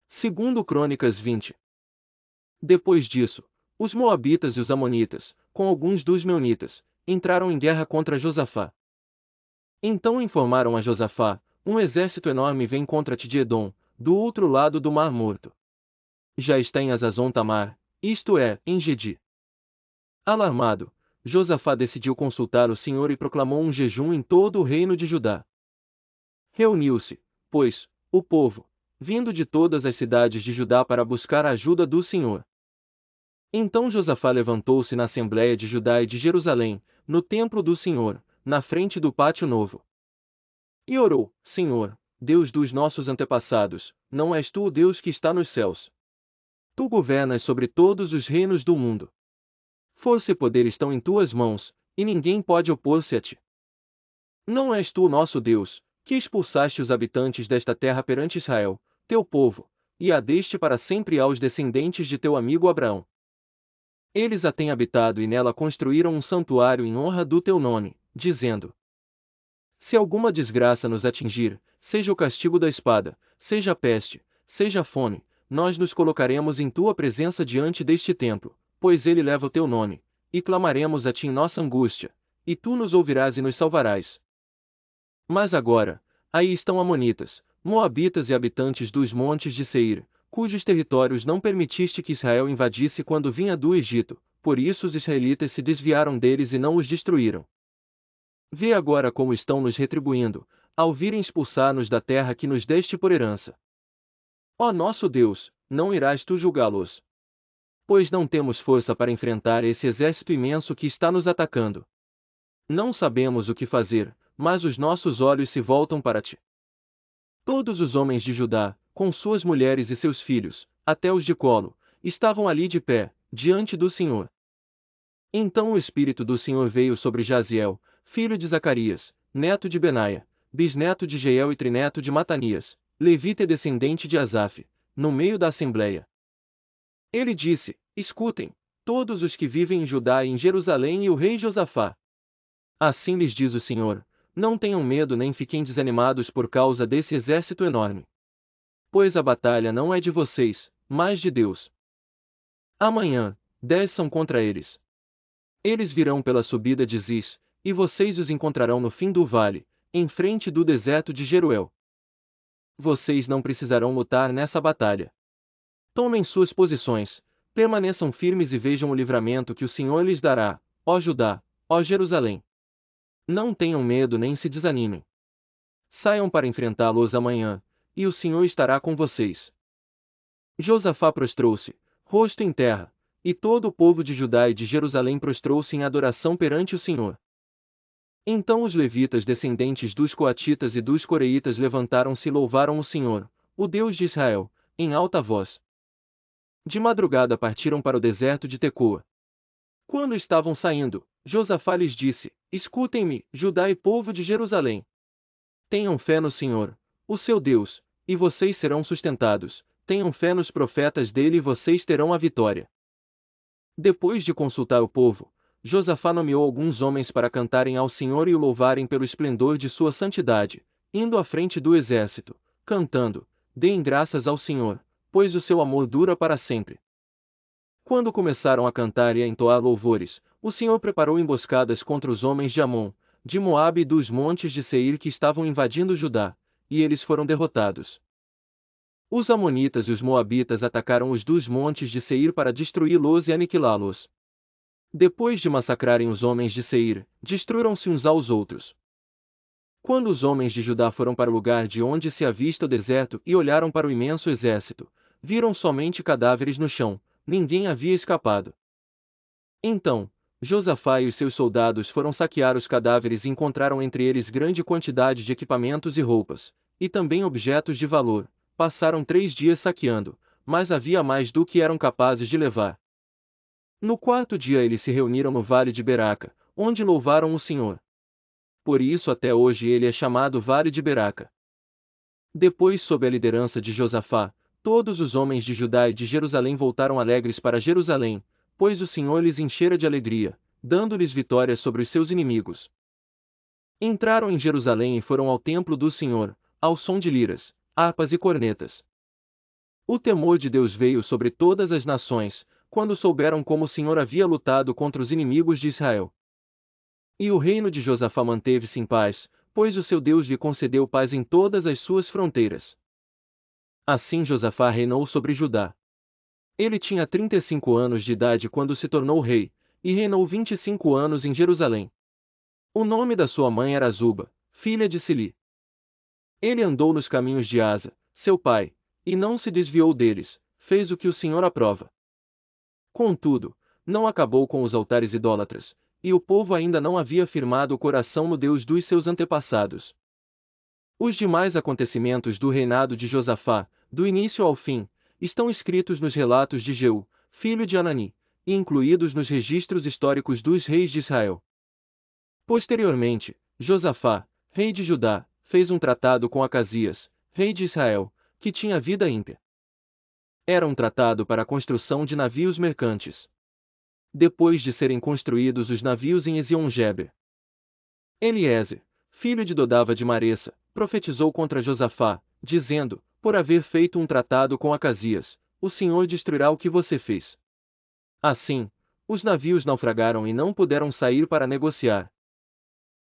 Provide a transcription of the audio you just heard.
Segundo Crônicas 20. Depois disso, os Moabitas e os Amonitas, com alguns dos Meunitas, entraram em guerra contra Josafá. Então informaram a Josafá: um exército enorme vem contra ti de Edom, do outro lado do Mar Morto. Já está em Hazazon Tamar, isto é, em Gedi. Alarmado, Josafá decidiu consultar o Senhor e proclamou um jejum em todo o reino de Judá. Reuniu-se, pois, o povo, vindo de todas as cidades de Judá para buscar a ajuda do Senhor. Então Josafá levantou-se na Assembleia de Judá e de Jerusalém, no templo do Senhor, na frente do pátio novo. E orou: Senhor, Deus dos nossos antepassados, não és tu o Deus que está nos céus? Tu governas sobre todos os reinos do mundo. Força e poder estão em tuas mãos, e ninguém pode opor-se a ti. Não és tu o nosso Deus, que expulsaste os habitantes desta terra perante Israel, teu povo, e a deste para sempre aos descendentes de teu amigo Abraão. Eles a têm habitado e nela construíram um santuário em honra do teu nome, dizendo: se alguma desgraça nos atingir, seja o castigo da espada, seja a peste, seja a fome, nós nos colocaremos em tua presença diante deste templo, pois ele leva o teu nome, e clamaremos a ti em nossa angústia, e tu nos ouvirás e nos salvarás. Mas agora, aí estão amonitas, moabitas e habitantes dos montes de Seir, cujos territórios não permitiste que Israel invadisse quando vinha do Egito, por isso os israelitas se desviaram deles e não os destruíram. Vê agora como estão nos retribuindo, ao virem expulsar-nos da terra que nos deste por herança. Ó nosso Deus, não irás tu julgá-los? Pois não temos força para enfrentar esse exército imenso que está nos atacando. Não sabemos o que fazer, mas os nossos olhos se voltam para ti. Todos os homens de Judá, com suas mulheres e seus filhos, até os de colo, estavam ali de pé, diante do Senhor. Então o Espírito do Senhor veio sobre Jaziel, filho de Zacarias, neto de Benaia, bisneto de Jeiel e trineto de Matanias, levita e descendente de Asaf, no meio da assembleia. Ele disse: escutem, todos os que vivem em Judá e em Jerusalém e o rei Josafá. Assim lhes diz o Senhor: não tenham medo nem fiquem desanimados por causa desse exército enorme. Pois a batalha não é de vocês, mas de Deus. Amanhã, 10 são contra eles. Eles virão pela subida de Ziz, e vocês os encontrarão no fim do vale, em frente do deserto de Jeruel. Vocês não precisarão lutar nessa batalha. Tomem suas posições, permaneçam firmes e vejam o livramento que o Senhor lhes dará, ó Judá, ó Jerusalém. Não tenham medo nem se desanimem. Saiam para enfrentá-los amanhã, e o Senhor estará com vocês. Josafá prostrou-se, rosto em terra, e todo o povo de Judá e de Jerusalém prostrou-se em adoração perante o Senhor. Então os levitas descendentes dos coatitas e dos coreitas levantaram-se e louvaram o Senhor, o Deus de Israel, em alta voz. De madrugada partiram para o deserto de Tecoa. Quando estavam saindo, Josafá lhes disse: escutem-me, Judá e povo de Jerusalém. Tenham fé no Senhor, o seu Deus, e vocês serão sustentados. Tenham fé nos profetas dele e vocês terão a vitória. Depois de consultar o povo, Josafá nomeou alguns homens para cantarem ao Senhor e o louvarem pelo esplendor de sua santidade, indo à frente do exército, cantando: deem graças ao Senhor, pois o seu amor dura para sempre. Quando começaram a cantar e a entoar louvores, o Senhor preparou emboscadas contra os homens de Amon, de Moabe e dos montes de Seir que estavam invadindo Judá, e eles foram derrotados. Os amonitas e os moabitas atacaram os dos montes de Seir para destruí-los e aniquilá-los. Depois de massacrarem os homens de Seir, destruíram-se uns aos outros. Quando os homens de Judá foram para o lugar de onde se avista o deserto e olharam para o imenso exército, viram somente cadáveres no chão, ninguém havia escapado. Então, Josafá e os seus soldados foram saquear os cadáveres e encontraram entre eles grande quantidade de equipamentos e roupas, e também objetos de valor. Passaram 3 dias saqueando, mas havia mais do que eram capazes de levar. No 4º dia eles se reuniram no vale de Beraca, onde louvaram o Senhor. Por isso até hoje ele é chamado Vale de Beraca. Depois, sob a liderança de Josafá, todos os homens de Judá e de Jerusalém voltaram alegres para Jerusalém, pois o Senhor lhes enchera de alegria, dando-lhes vitória sobre os seus inimigos. Entraram em Jerusalém e foram ao templo do Senhor, ao som de liras, harpas e cornetas. O temor de Deus veio sobre todas as nações, quando souberam como o Senhor havia lutado contra os inimigos de Israel. E o reino de Josafá manteve-se em paz, pois o seu Deus lhe concedeu paz em todas as suas fronteiras. Assim Josafá reinou sobre Judá. Ele tinha 35 anos de idade quando se tornou rei, e reinou 25 anos em Jerusalém. O nome da sua mãe era Zuba, filha de Sili. Ele andou nos caminhos de Asa, seu pai, e não se desviou deles, fez o que o Senhor aprova. Contudo, não acabou com os altares idólatras, e o povo ainda não havia firmado o coração no Deus dos seus antepassados. Os demais acontecimentos do reinado de Josafá, do início ao fim, estão escritos nos relatos de Jeú, filho de Anani, e incluídos nos registros históricos dos reis de Israel. Posteriormente, Josafá, rei de Judá, fez um tratado com Acasias, rei de Israel, que tinha vida ímpia. Era um tratado para a construção de navios mercantes. Depois de serem construídos os navios em Ezion-Geber, Eliezer, filho de Dodava de Maressa, profetizou contra Josafá, dizendo: por haver feito um tratado com Acasias, o Senhor destruirá o que você fez. Assim, os navios naufragaram e não puderam sair para negociar,